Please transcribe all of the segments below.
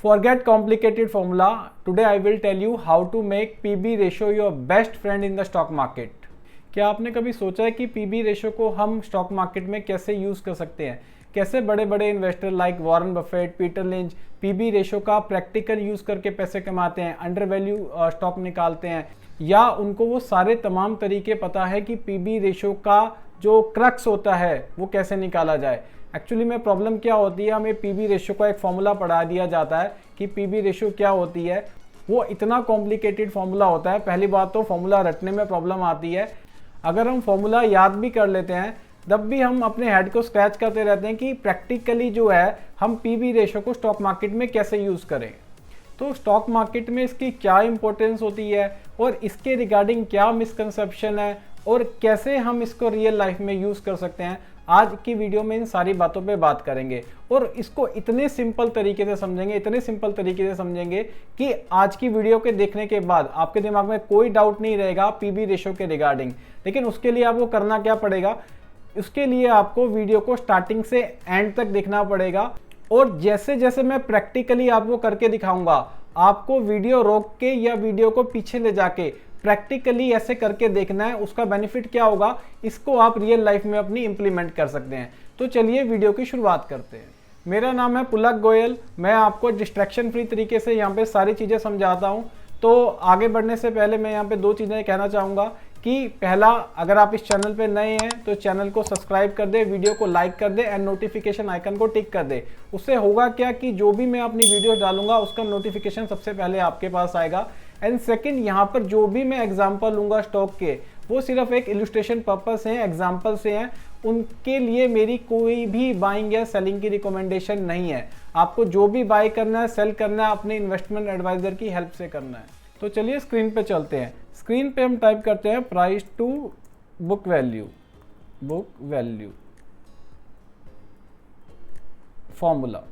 Forget complicated formula. Today I will tell you how to make PB ratio your best friend in the stock market. क्या आपने कभी सोचा है कि PB ratio को हम स्टॉक मार्केट में कैसे यूज़ कर सकते हैं? कैसे बड़े बड़े investor like Warren Buffett, Peter lynch PB ratio का प्रैक्टिकल यूज़ करके पैसे कमाते हैं, अंडर वैल्यू स्टॉक निकालते हैं, या उनको वो सारे तमाम तरीके पता है कि PB रेशो का जो क्रक्स होता है वो कैसे निकाला जाए। एक्चुअली में प्रॉब्लम क्या होती है, हमें PB रेशो का एक फॉर्मूला पढ़ा दिया जाता है कि PB रेशो क्या होती है। वो इतना कॉम्प्लिकेटेड फॉर्मूला होता है, पहली बात तो फॉर्मूला रटने में प्रॉब्लम आती है। अगर हम फॉर्मूला याद भी कर लेते हैं तब भी हम अपने हेड को स्क्रैच करते रहते हैं कि प्रैक्टिकली जो है हम PB रेशो को स्टॉक मार्केट में कैसे यूज़ करें। तो स्टॉक मार्केट में इसकी क्या इंपॉर्टेंस होती है और इसके रिगार्डिंग क्या मिसकंसेप्शन है और कैसे हम इसको रियल लाइफ में यूज़ कर सकते हैं, आज की वीडियो में इन सारी बातों पे बात करेंगे। और इसको इतने सिंपल तरीके से समझेंगे कि आज की वीडियो के देखने के बाद आपके दिमाग में कोई डाउट नहीं रहेगा PB रेशो के रिगार्डिंग। लेकिन उसके लिए आपको करना क्या पड़ेगा, उसके लिए आपको वीडियो को स्टार्टिंग से एंड तक देखना पड़ेगा। और जैसे जैसे मैं प्रैक्टिकली आपको करके दिखाऊंगा, आपको वीडियो रोक के या वीडियो को पीछे ले जाके प्रैक्टिकली ऐसे करके देखना है। उसका बेनिफिट क्या होगा, इसको आप रियल लाइफ में अपनी इंप्लीमेंट कर सकते हैं। तो चलिए वीडियो की शुरुआत करते हैं। मेरा नाम है पुलक गोयल, मैं आपको डिस्ट्रैक्शन फ्री तरीके से यहाँ पे सारी चीज़ें समझाता हूँ। तो आगे बढ़ने से पहले मैं यहाँ पे दो चीज़ें कहना चाहूँगा कि पहला, अगर आप इस चैनल पे नए हैं तो चैनल को सब्सक्राइब कर दे, वीडियो को लाइक कर दे एंड नोटिफिकेशन आइकन को टिक कर दे। उससे होगा क्या कि जो भी मैं अपनी वीडियो डालूंगा उसका नोटिफिकेशन सबसे पहले आपके पास आएगा। एंड सेकंड, यहाँ पर जो भी मैं एग्जांपल लूंगा स्टॉक के, वो सिर्फ एक इलस्ट्रेशन पर्पस है, एग्जांपल से हैं, उनके लिए मेरी कोई भी बाइंग या सेलिंग की रिकमेंडेशन नहीं है। आपको जो भी बाय करना है, सेल करना है, अपने इन्वेस्टमेंट एडवाइजर की हेल्प से करना है। तो चलिए स्क्रीन पे चलते हैं। स्क्रीन पे हम टाइप करते हैं price to book value formula.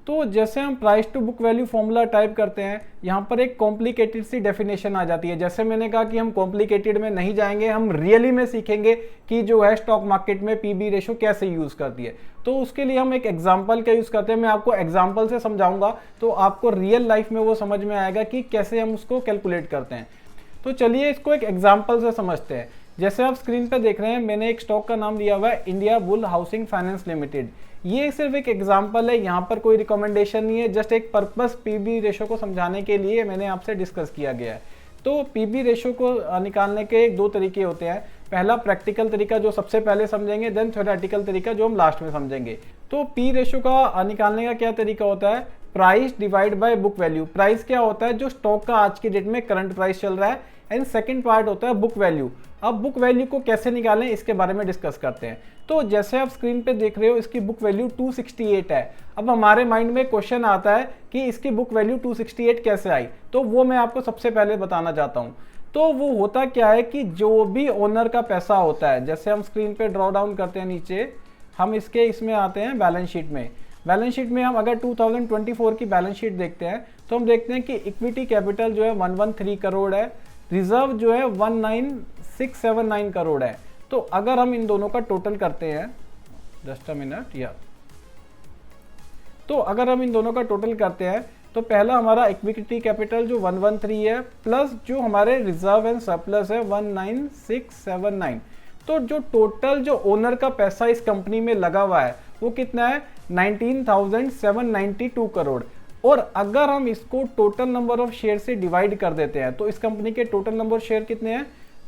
तो जैसे हम price to book value formula type करते हैं, यहाँ पर एक कॉम्प्लिकेटेड सी डेफिनेशन आ जाती है। जैसे मैंने कहा कि हम कॉम्प्लिकेटेड में नहीं जाएंगे, हम रियली में सीखेंगे कि जो है स्टॉक मार्केट में PB रेशो कैसे यूज़ करती है। तो उसके लिए हम एक एग्जाम्पल का यूज़ करते हैं। मैं आपको एग्जाम्पल से समझाऊंगा तो आपको रियल लाइफ में वो समझ में आएगा कि कैसे हम उसको कैलकुलेट करते हैं। तो चलिए इसको एक एग्जाम्पल से समझते हैं। जैसे आप स्क्रीन पर देख रहे हैं, मैंने एक स्टॉक का नाम दिया हुआ है India bull housing finance limited. ये सिर्फ एक एग्जांपल है, यहाँ पर कोई रिकमेंडेशन नहीं है, जस्ट एक पर्पस PB रेशो को समझाने के लिए मैंने आपसे डिस्कस किया गया है। तो PB रेशो को निकालने के दो तरीके होते हैं। पहला प्रैक्टिकल तरीका जो सबसे पहले समझेंगे, देन थ्योरेटिकल तरीका जो हम लास्ट में समझेंगे। तो P रेशो का निकालने का क्या तरीका होता है, price divide by book value. Price क्या होता है, जो स्टॉक का आज की डेट में करंट प्राइस चल रहा है। एंड सेकंड पार्ट होता है बुक वैल्यू। अब बुक वैल्यू को कैसे निकालें इसके बारे में डिस्कस करते हैं। तो जैसे आप स्क्रीन पे देख रहे हो, इसकी बुक वैल्यू 268 है। अब हमारे माइंड में क्वेश्चन आता है कि इसकी बुक वैल्यू 268 कैसे आई, तो वो मैं आपको सबसे पहले बताना चाहता हूँ। तो वो होता क्या है कि जो भी ओनर का पैसा होता है, जैसे हम स्क्रीन पे ड्रॉ डाउन करते हैं नीचे, हम इसमें आते हैं बैलेंस शीट में। बैलेंस शीट में हम अगर 2024 की बैलेंस शीट देखते हैं तो हम देखते हैं कि इक्विटी कैपिटल जो है 113 करोड़ है, रिजर्व जो है 19679 करोड़ है। तो अगर हम इन दोनों का टोटल करते हैं, जस्ट अ मिनट या, तो अगर हम इन दोनों का टोटल करते हैं तो पहला हमारा इक्विटी कैपिटल जो 113 है प्लस जो हमारे रिजर्व एंड सरप्लस है 19679। तो जो टोटल जो ओनर का पैसा इस कंपनी में लगा हुआ है वो कितना है, 19,792 करोड़। और अगर हम इसको टोटल नंबर ऑफ शेयर से डिवाइड कर देते हैं तो इस कंपनी के टोटल नंबर ऑफ शेयर कितने हैं,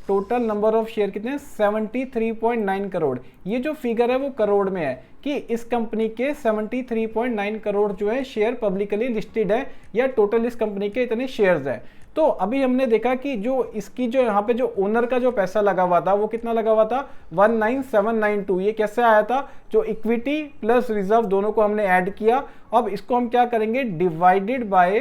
टोटल नंबर ऑफ शेयर कितने हैं, 73.9 करोड़। ये जो फिगर है वो करोड़ में है कि इस कंपनी के 73.9 करोड़ जो है शेयर पब्लिकली लिस्टेड है, या टोटल इस कंपनी के इतने शेयर्स हैं। तो अभी हमने देखा कि जो इसकी जो यहाँ पे जो ओनर का जो पैसा लगा हुआ था वो कितना लगा हुआ था, 19792। ये कैसे आया था, जो इक्विटी प्लस रिजर्व दोनों को हमने ऐड किया। अब इसको हम क्या करेंगे, divided by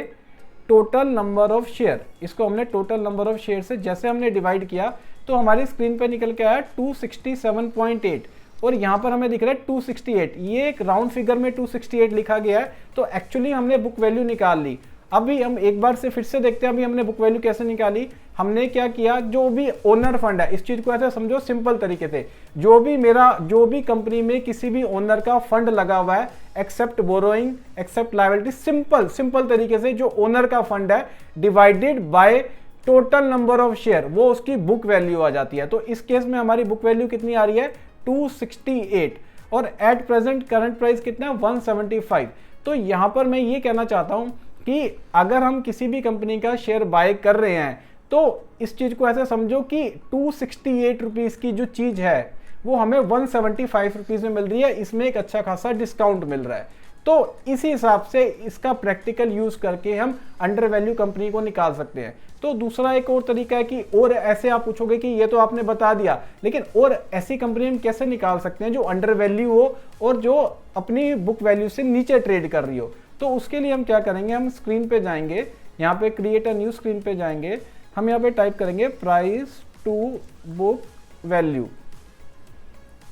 total number of share. इसको हमने टोटल नंबर ऑफ शेयर से जैसे हमने डिवाइड किया तो हमारी स्क्रीन पे निकल के आया 267.8 और यहाँ पर हमें दिख रहा है 268। ये एक राउंड फिगर में 268 लिखा गया है, तो एक्चुअली हमने बुक वैल्यू निकाल ली। अभी हम एक बार से फिर से देखते हैं, अभी हमने बुक वैल्यू कैसे निकाली। हमने क्या किया, जो भी ओनर फंड है, इस चीज को ऐसे समझो सिंपल तरीके से, जो भी कंपनी में किसी भी ओनर का फंड लगा हुआ है, except borrowing except liability, simple तरीके से जो ओनर का फंड है divided by total number of share, वो उसकी बुक वैल्यू आ जाती है। तो इस केस में हमारी बुक वैल्यू कितनी आ रही है 268, और एट प्रेजेंट करंट प्राइस कितना है 175। तो यहां पर मैं ये कहना चाहता हूं कि अगर हम किसी भी कंपनी का शेयर बाय कर रहे हैं तो इस चीज को ऐसे समझो कि 268 रुपीज की जो चीज है वो हमें 175 रुपीज में मिल रही है, इसमें एक अच्छा खासा डिस्काउंट मिल रहा है। तो इसी हिसाब से इसका प्रैक्टिकल यूज करके हम अंडर वैल्यू कंपनी को निकाल सकते हैं। तो दूसरा एक और तरीका है कि और ऐसे आप पूछोगे कि ये तो आपने बता दिया, लेकिन और ऐसी कंपनी हम कैसे निकाल सकते हैं जो अंडर वैल्यू हो और जो अपनी बुक वैल्यू से नीचे ट्रेड कर रही हो। तो उसके लिए हम क्या करेंगे, हम स्क्रीन पे जाएंगे, यहाँ पे क्रिएट अ न्यू स्क्रीन पे जाएंगे, हम यहाँ पे टाइप करेंगे price to book value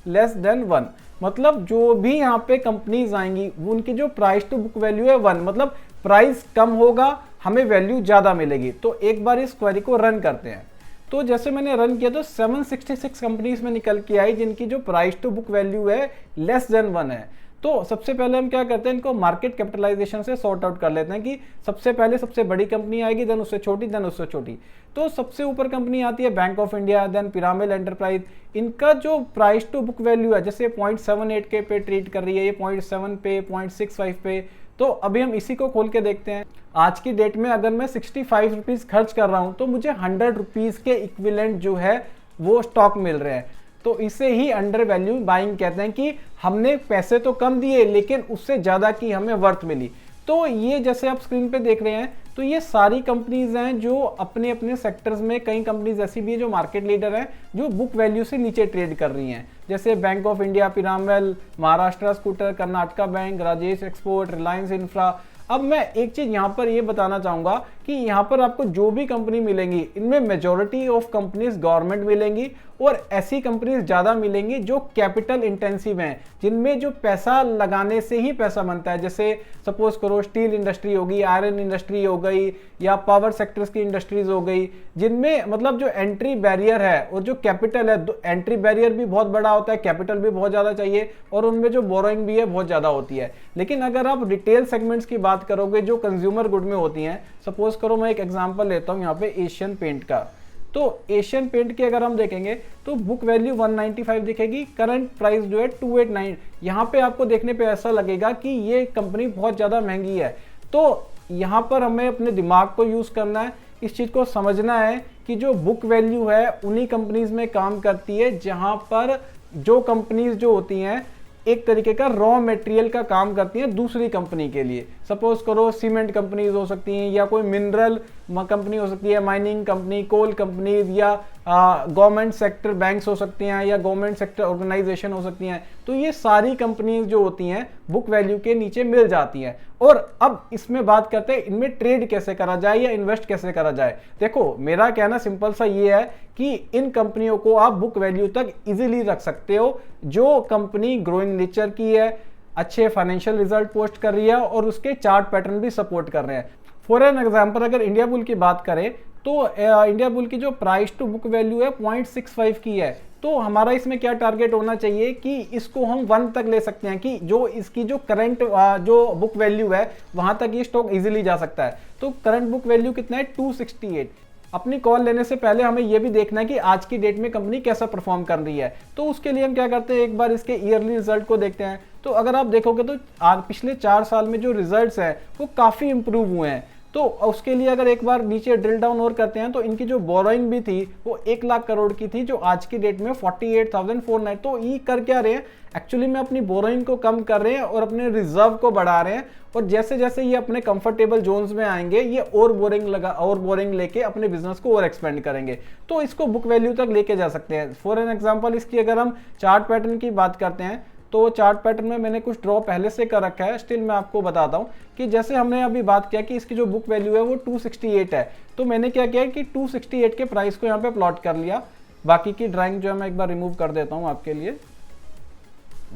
less than 1। मतलब जो भी यहाँ पे कंपनीज आएंगी वो उनकी जो प्राइस टू बुक वैल्यू है 1, मतलब प्राइस कम होगा हमें वैल्यू ज्यादा मिलेगी। तो एक बार इस क्वेरी को रन करते हैं। तो जैसे मैंने रन किया तो 766 कंपनीज में निकल के आई जिनकी जो प्राइस टू बुक वैल्यू है लेस देन 1 है। तो सबसे पहले हम क्या करते हैं, इनको मार्केट कैपिटलाइजेशन से सॉर्ट आउट कर लेते हैं कि सबसे पहले सबसे बड़ी कंपनी आएगी, देन उससे छोटी, देन उससे छोटी। तो सबसे ऊपर कंपनी आती है Bank of India, then pyramid enterprise. इनका जो प्राइस टू बुक वैल्यू है, जैसे 0.78 के पे ट्रीट कर रही है, ये 0.7 पे, 0.65 पे। तो अभी हम इसी को खोल के देखते हैं। आज की डेट में अगर मैं 65 रुपीज खर्च कर रहा हूं तो मुझे 100 रुपीज के इक्विवेलेंट जो है वो स्टॉक मिल रहे हैं। तो इसे ही अंडर वैल्यू बाइंग कहते हैं कि हमने पैसे तो कम दिए लेकिन उससे ज्यादा की हमें वर्थ मिली। तो ये जैसे आप स्क्रीन पे देख रहे हैं, तो ये सारी कंपनीज हैं जो अपने अपने सेक्टर्स में, कई कंपनीज ऐसी भी है जो मार्केट लीडर हैं जो बुक वैल्यू से नीचे ट्रेड कर रही हैं, जैसे bank of India, Piramal, Maharashtra scooter, Karnataka bank, Rajesh export, Reliance infra. अब मैं एक चीज यहाँ पर ये बताना चाहूंगा कि यहाँ पर आपको जो भी कंपनी मिलेंगी इनमें मेजॉरिटी ऑफ कंपनीज गवर्नमेंट मिलेंगी और ऐसी कंपनीज ज्यादा मिलेंगी जो कैपिटल इंटेंसिव हैं, जिनमें जो पैसा लगाने से ही पैसा बनता है। जैसे सपोज करो स्टील इंडस्ट्री होगी, आयरन इंडस्ट्री हो गई, या पावर सेक्टर्स की इंडस्ट्रीज हो गई, जिनमें मतलब जो एंट्री बैरियर है और जो कैपिटल है, एंट्री बैरियर भी बहुत बड़ा होता है, कैपिटल भी बहुत ज्यादा चाहिए और उनमें जो बोरोइंग भी है बहुत ज्यादा होती है। लेकिन अगर आप रिटेल सेगमेंट्स की बात करोगे जो कंज्यूमर गुड में होती हैं, सपोज करो मैं एक एग्जांपल लेता हूं यहाँ पे एशियन पेंट का। तो एशियन पेंट की अगर हम देखेंगे तो बुक वैल्यू 195 दिखेगी, करंट प्राइस जो है 289। यहाँ पे आपको देखने पे ऐसा लगेगा कि ये कंपनी बहुत ज्यादा महंगी है। तो यहाँ पर हमें अपने दिमाग को यूज करना है, इस चीज को समझना है कि जो बुक वैल्यू है उन्हीं कंपनीज में काम करती है जहां पर जो कंपनीज जो होती हैं एक तरीके का रॉ मटेरियल का काम करती हैं दूसरी कंपनी के लिए। सपोज करो सीमेंट कंपनीज हो सकती हैं, या कोई मिनरल कंपनी हो सकती है, माइनिंग कंपनी, कोल कंपनीज, या गवर्नमेंट सेक्टर बैंक्स हो सकती हैं, या गवर्नमेंट सेक्टर ऑर्गेनाइजेशन हो सकती हैं। तो ये सारी कंपनीज जो होती हैं बुक वैल्यू के नीचे मिल जाती हैं। और अब इसमें बात करते हैं इनमें ट्रेड कैसे करा जाए या इन्वेस्ट कैसे करा जाए। देखो मेरा कहना सिंपल सा ये है कि इन कंपनियों को आप बुक वैल्यू तक इजीली रख सकते हो जो कंपनी ग्रोइंग नेचर की है, अच्छे फाइनेंशियल रिजल्ट पोस्ट कर रही है और उसके चार्ट पैटर्न भी सपोर्ट कर रहे हैं। फॉर एन एग्जांपल अगर इंडिया बुल की बात करें तो इंडिया बुल की जो प्राइस टू बुक वैल्यू है 0.65 की है। तो हमारा इसमें क्या टारगेट होना चाहिए कि इसको हम 1 तक ले सकते हैं, कि जो इसकी जो करंट जो बुक वैल्यू है वहां तक ये स्टॉक इजीली जा सकता है। तो करंट बुक वैल्यू कितना है 268। अपनी कॉल लेने से पहले हमें यह भी देखना है कि आज की डेट में कंपनी कैसा परफॉर्म कर रही है। तो उसके लिए हम क्या करते हैं, एक बार इसके ईयरली रिजल्ट को देखते हैं। तो अगर आप देखोगे तो पिछले 4 साल में जो रिजल्ट्स हैं वो काफी इंप्रूव हुए हैं। तो उसके लिए अगर एक बार नीचे ड्रिल डाउन और करते हैं तो इनकी जो बोरोइंग भी थी वो 1 लाख करोड़ की थी, जो आज की डेट में 48,409। तो ये कर क्या रहे हैं, एक्चुअली में अपनी बोरोइंग को कम कर रहे हैं और अपने रिजर्व को बढ़ा रहे हैं। और जैसे जैसे ये अपने कंफर्टेबल जोन्स में आएंगे ये और बोरिंग लेके अपने बिजनेस को और एक्सपेंड करेंगे। तो इसको बुक वैल्यू तक लेके जा सकते हैं। फॉर एन एग्जांपल इसकी अगर हम चार्ट पैटर्न की बात करते हैं तो चार्ट पैटर्न में मैंने कुछ ड्रॉ पहले से कर रखा है, स्टिल मैं आपको बताता हूं कि जैसे हमने अभी बात किया कि इसकी जो बुक वैल्यू है वो 268 है। तो मैंने क्या किया कि 268 के प्राइस को यहाँ पे प्लॉट कर लिया। बाकी की ड्राइंग जो है मैं एक बार रिमूव कर देता हूं आपके लिए।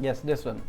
Yes this one.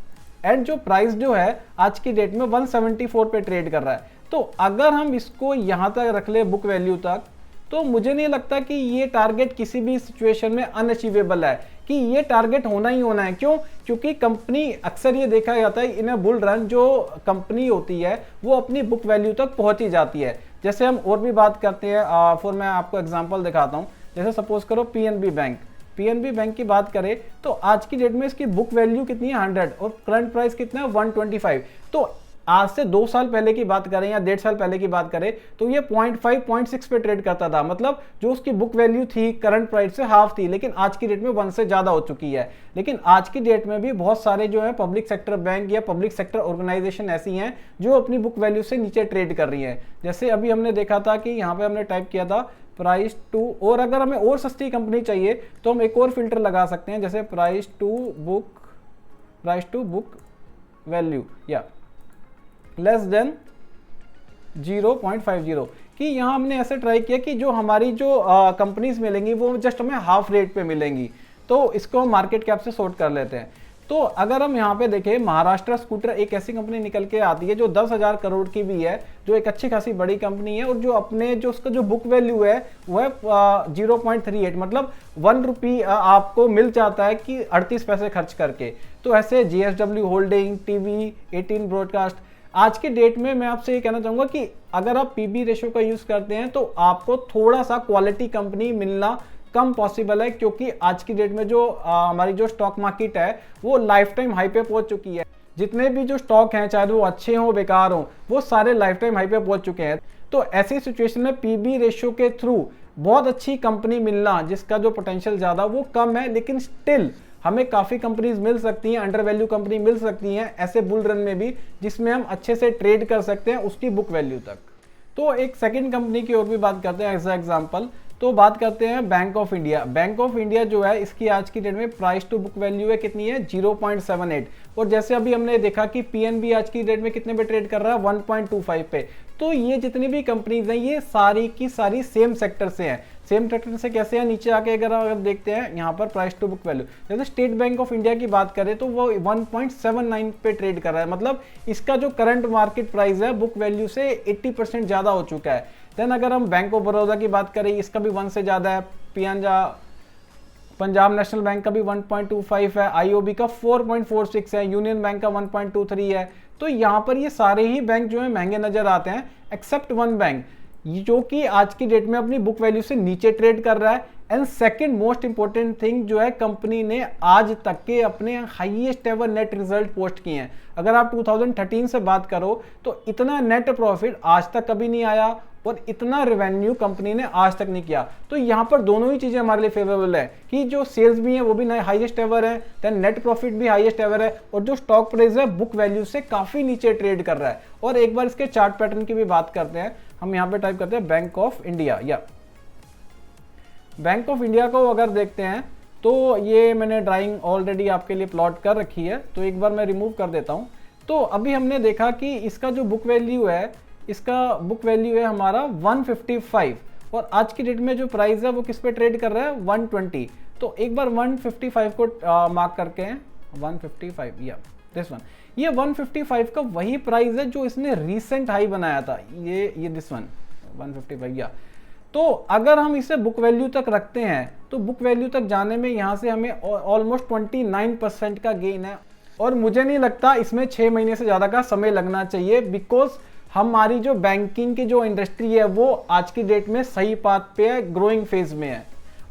एंड जो प्राइस जो है आज की डेट में 174 पे ट्रेड कर रहा है। तो अगर हम इसको यहाँ तक रख ले बुक वैल्यू तक, तो मुझे नहीं लगता कि ये टारगेट किसी भी सिचुएशन में अनअचीवेबल है, कि ये टारगेट होना ही होना है। क्यों? क्योंकि कंपनी अक्सर ये देखा जाता है इन बुल रन जो कंपनी होती है वो अपनी बुक वैल्यू तक पहुंच ही जाती है। जैसे हम और भी बात करते हैं, फिर मैं आपको एग्जांपल दिखाता हूं। जैसे सपोज करो पीएनबी बैंक, पीएनबी बैंक की बात करें तो आज की डेट में इसकी बुक वैल्यू कितनी है 100 और करंट प्राइस कितना है 125। तो आज से 2 साल पहले की बात करें या 1.5 साल पहले की बात करें तो ये 0.5 0.6 पे ट्रेड करता था। मतलब जो उसकी बुक वैल्यू थी करंट प्राइस से हाफ थी, लेकिन आज की डेट में 1 से ज्यादा हो चुकी है। लेकिन आज की डेट में भी बहुत सारे जो है पब्लिक सेक्टर बैंक या पब्लिक सेक्टर ऑर्गेनाइजेशन ऐसी हैं जो अपनी बुक वैल्यू से नीचे ट्रेड कर रही है। जैसे अभी हमने देखा था कि यहाँ पे हमने टाइप किया था प्राइस टू, और अगर हमें और सस्ती कंपनी चाहिए तो हम एक और फिल्टर लगा सकते हैं, जैसे प्राइस टू बुक वैल्यू या लेस देन 0.50, कि यहाँ हमने ऐसे ट्राई किया कि जो हमारी जो कंपनीज मिलेंगी वो जस्ट हमें हाफ रेट पे मिलेंगी। तो इसको हम मार्केट कैप से सॉर्ट कर लेते हैं। तो अगर हम यहाँ पे देखें, महाराष्ट्र स्कूटर एक ऐसी कंपनी निकल के आती है जो 10,000 करोड़ की भी है, जो एक अच्छी खासी बड़ी कंपनी है, और जो अपने जो उसका जो बुक वैल्यू है वो है 0.38, मतलब 1 रुपी आपको मिल जाता है कि 38 पैसे खर्च करके। तो ऐसे JSW होल्डिंग, TV 18 ब्रॉडकास्ट, आज के डेट में मैं आपसे ये कहना चाहूंगा कि अगर आप पीबी रेशियो का यूज करते हैं तो आपको थोड़ा सा क्वालिटी कंपनी मिलना कम पॉसिबल है, क्योंकि आज की डेट में जो हमारी जो स्टॉक मार्केट है वो लाइफ टाइम हाई पे पहुंच चुकी है। जितने भी जो स्टॉक हैं, चाहे वो अच्छे हों बेकार हों, वो सारे लाइफ टाइम हाई पे पहुंच चुके हैं। तो ऐसी सिचुएशन में पीबी रेशियो के थ्रू बहुत अच्छी कंपनी मिलना जिसका जो पोटेंशियल ज्यादा वो कम है, लेकिन स्टिल हमें काफी कंपनीज मिल सकती हैं, अंडर वैल्यू कंपनी मिल सकती हैं ऐसे बुल रन में भी, जिसमें हम अच्छे से ट्रेड कर सकते हैं उसकी बुक वैल्यू तक। तो एक सेकंड कंपनी की और भी बात करते हैं एज अ एग्जांपल। तो बात करते हैं bank of India. Bank of India जो है इसकी आज की डेट में प्राइस टू बुक वैल्यू है कितनी है 0.78, और जैसे अभी हमने देखा कि पीएनबी आज की डेट में कितने पे ट्रेड कर रहा है 1.25 पे। तो ये जितनी भी कंपनीज हैं ये सारी की सारी सेम सेक्टर से हैं। सेम सेक्टर से कैसे है, नीचे आके अगर देखते हैं यहाँ पर प्राइस टू बुक वैल्यू, जैसे स्टेट बैंक ऑफ इंडिया की बात करें तो वो 1.79 पे ट्रेड कर रहा है। मतलब इसका जो करंट मार्केट प्राइस है बुक वैल्यू से 80% ज्यादा हो चुका है। देन अगर हम बैंक ऑफ बड़ौदा की बात करें, इसका भी 1 से ज्यादा है। पंजाब नेशनल बैंक का भी 1.25 है, आईओबी का 4.46 है, यूनियन बैंक का 1.23 है। तो यहाँ पर ये सारे ही बैंक जो है महंगे नजर आते हैं, एक्सेप्ट वन बैंक जो कि आज की डेट में अपनी बुक वैल्यू से नीचे ट्रेड कर रहा है। And second most important thing जो है, कंपनी ने आज तक के अपने highest ever net result post किए हैं। अगर आप 2013 से बात करो तो इतना नेट प्रॉफिट आज तक कभी नहीं आया और इतना रेवेन्यू कंपनी ने आज तक नहीं किया। तो यहाँ पर दोनों ही चीजें हमारे लिए फेवरेबल है कि जो सेल्स भी है वो भी हाईएस्ट एवर है, देन नेट प्रॉफिट भी हाईएस्ट एवर है, और जो स्टॉक प्राइस है बुक वैल्यू से काफी नीचे ट्रेड कर रहा है। और एक बार इसके चार्ट पैटर्न की भी बात करते हैं। हम यहाँ पे टाइप करते हैं बैंक ऑफ इंडिया, या बैंक ऑफ इंडिया को अगर देखते हैं तो ये मैंने ड्राइंग ऑलरेडी आपके लिए प्लॉट कर रखी है, तो एक बार मैं रिमूव कर देता हूँ। तो अभी हमने देखा कि इसका जो बुक वैल्यू है, इसका बुक वैल्यू है हमारा 155, और आज की डेट में जो प्राइस है वो किस पे ट्रेड कर रहा है 120। तो एक बार 155 को मार्क करके हैं 155, या दिस वन, ये 155 का वही प्राइस है जो इसने रीसेंट हाई बनाया था, ये दिस वन 155, या तो अगर हम इसे बुक वैल्यू तक रखते हैं तो बुक वैल्यू तक जाने में यहाँ से हमें ऑलमोस्ट 29% का गेन है, और मुझे नहीं लगता इसमें 6 महीने से ज्यादा का समय लगना चाहिए, बिकॉज हमारी जो बैंकिंग की जो इंडस्ट्री है वो आज की डेट में सही पाथ पे है, ग्रोइंग फेज में है,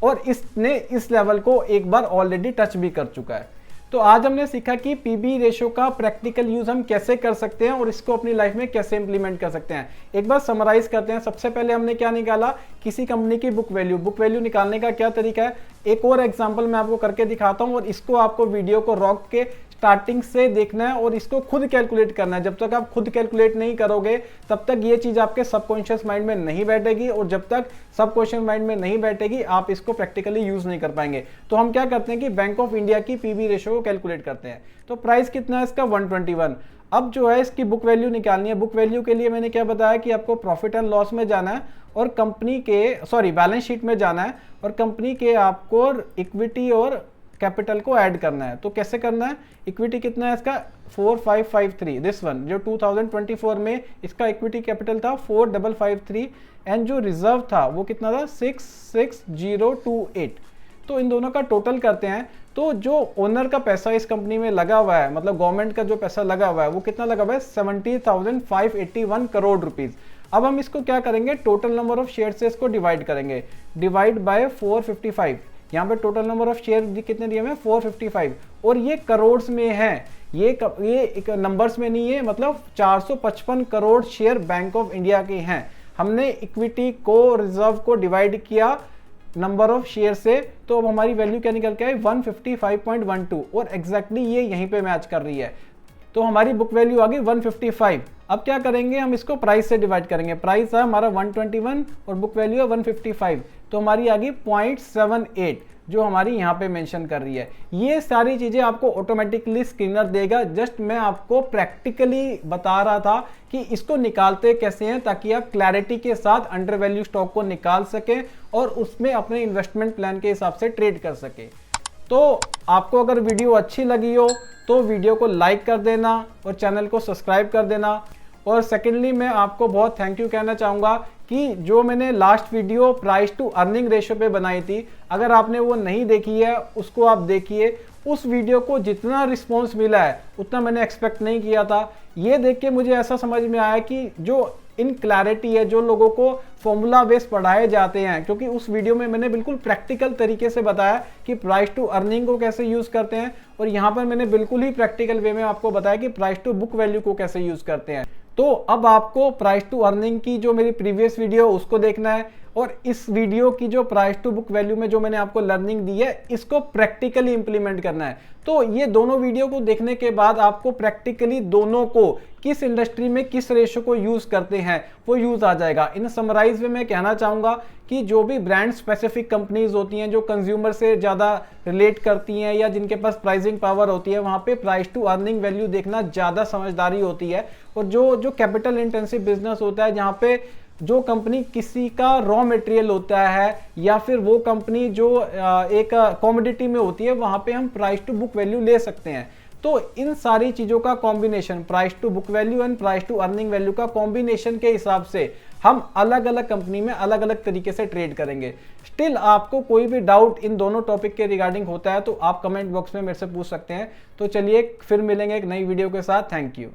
और इसने इस लेवल को एक बार ऑलरेडी टच भी कर चुका है। तो आज हमने सीखा कि पीबी रेशियो का प्रैक्टिकल यूज हम कैसे कर सकते हैं और इसको अपनी लाइफ में कैसे इंप्लीमेंट कर सकते हैं। एक बार समराइज करते हैं। सबसे पहले हमने क्या निकाला, किसी कंपनी की बुक वैल्यू। बुक वैल्यू निकालने का क्या तरीका है, एक और एग्जांपल मैं आपको करके दिखाता हूं, और इसको आपको वीडियो को रोक के स्टार्टिंग से देखना है और इसको खुद कैलकुलेट करना है। जब तक आप खुद कैलकुलेट नहीं करोगे तब तक ये चीज आपके सबकॉन्शियस माइंड में नहीं बैठेगी, और जब तक सबकॉन्शियस माइंड में नहीं बैठेगी आप इसको प्रैक्टिकली यूज नहीं कर पाएंगे। तो हम क्या करते हैं कि बैंक ऑफ इंडिया की पीबी रेशियो को कैलकुलेट करते हैं। तो प्राइस कितना है इसका 121। अब जो है इसकी बुक वैल्यू निकालनी है। बुक वैल्यू के लिए मैंने क्या बताया कि आपको प्रॉफिट एंड लॉस में जाना है और कंपनी के बैलेंस शीट में जाना है, और कंपनी के आपको इक्विटी और कैपिटल को ऐड करना है। तो कैसे करना है, इक्विटी कितना है इसका 4553, दिस वन जो 2024 में इसका इक्विटी कैपिटल था 4553 एंड जो रिजर्व था वो कितना था 66028। तो इन दोनों का टोटल करते हैं तो जो ओनर का पैसा इस कंपनी में लगा हुआ है, मतलब गवर्नमेंट का जो पैसा लगा हुआ है वो कितना लगा हुआ है 70,581 करोड़ रुपीज। अब हम इसको क्या करेंगे, टोटल नंबर ऑफ शेयर से इसको डिवाइड करेंगे, डिवाइड बाय 455। यहाँ पे टोटल नंबर ऑफ शेयर कितने दिए हुए 455 और ये करोड़ में है, ये नंबर्स में नहीं है, मतलब 455 crore share bank of India के हैं। हमने इक्विटी को रिजर्व को डिवाइड किया नंबर ऑफ शेयर से, तो अब हमारी वैल्यू क्या निकल के आई 155.12 और एग्जैक्टली ये यहीं पे मैच कर रही है। तो हमारी बुक वैल्यू आ गई 155। अब क्या करेंगे, हम इसको प्राइस से डिवाइड करेंगे। प्राइस है हमारा 121 और बुक वैल्यू है 155, तो हमारी आ गई 0.78 जो हमारी यहाँ पे मेंशन कर रही है। ये सारी चीजें आपको ऑटोमेटिकली स्क्रीनर देगा, जस्ट मैं आपको प्रैक्टिकली बता रहा था कि इसको निकालते कैसे हैं ताकि आप क्लैरिटी के साथ अंडर वैल्यू स्टॉक को निकाल सकें और उसमें अपने इन्वेस्टमेंट प्लान के हिसाब से ट्रेड कर सके। तो आपको अगर वीडियो अच्छी लगी हो तो वीडियो को लाइक कर देना और चैनल को सब्सक्राइब कर देना। और सेकेंडली मैं आपको बहुत थैंक यू कहना चाहूँगा कि जो मैंने last video price to earning ratio पे बनाई थी, अगर आपने वो नहीं देखी है उसको आप देखिए। उस वीडियो को जितना रिस्पॉन्स मिला है उतना मैंने एक्सपेक्ट नहीं किया था। ये देख के मुझे ऐसा समझ में आया कि जो इन क्लैरिटी है, जो लोगों को फॉर्मूला बेस पढ़ाए जाते हैं, क्योंकि उस वीडियो में मैंने बिल्कुल प्रैक्टिकल तरीके से बताया कि प्राइस टू अर्निंग को कैसे यूज करते हैं और यहाँ पर मैंने बिल्कुल ही प्रैक्टिकल वे में आपको बताया कि प्राइस टू बुक वैल्यू को कैसे यूज करते हैं। तो अब आपको प्राइस टू अर्निंग की जो मेरी प्रीवियस वीडियो उसको देखना है और इस वीडियो की जो प्राइस टू बुक वैल्यू में जो मैंने आपको लर्निंग दी है इसको प्रैक्टिकली इंप्लीमेंट करना है। तो ये दोनों वीडियो को देखने के बाद आपको प्रैक्टिकली दोनों को किस इंडस्ट्री में किस रेशो को यूज करते हैं वो यूज आ जाएगा। इन समराइज में मैं कहना चाहूंगा कि जो भी ब्रांड स्पेसिफिक कंपनीज होती हैं जो कंज्यूमर से ज्यादा रिलेट करती हैं या जिनके पास प्राइसिंग पावर होती है, वहां पे प्राइस टू अर्निंग वैल्यू देखना ज्यादा समझदारी होती है। और जो कैपिटल इंटेंसिव बिजनेस होता है, जहाँ पे जो कंपनी किसी का रॉ मटेरियल होता है या फिर वो कंपनी जो एक कमोडिटी में होती है, वहां पे हम प्राइस टू बुक वैल्यू ले सकते हैं। तो इन सारी चीजों का combination, price to book value and price to earning value का कॉम्बिनेशन के हिसाब से हम अलग अलग कंपनी में अलग अलग तरीके से ट्रेड करेंगे। स्टिल आपको कोई भी डाउट इन दोनों टॉपिक के रिगार्डिंग होता है तो आप कमेंट बॉक्स में मेरे से पूछ सकते हैं। तो चलिए फिर मिलेंगे एक नई वीडियो के साथ। Thank you.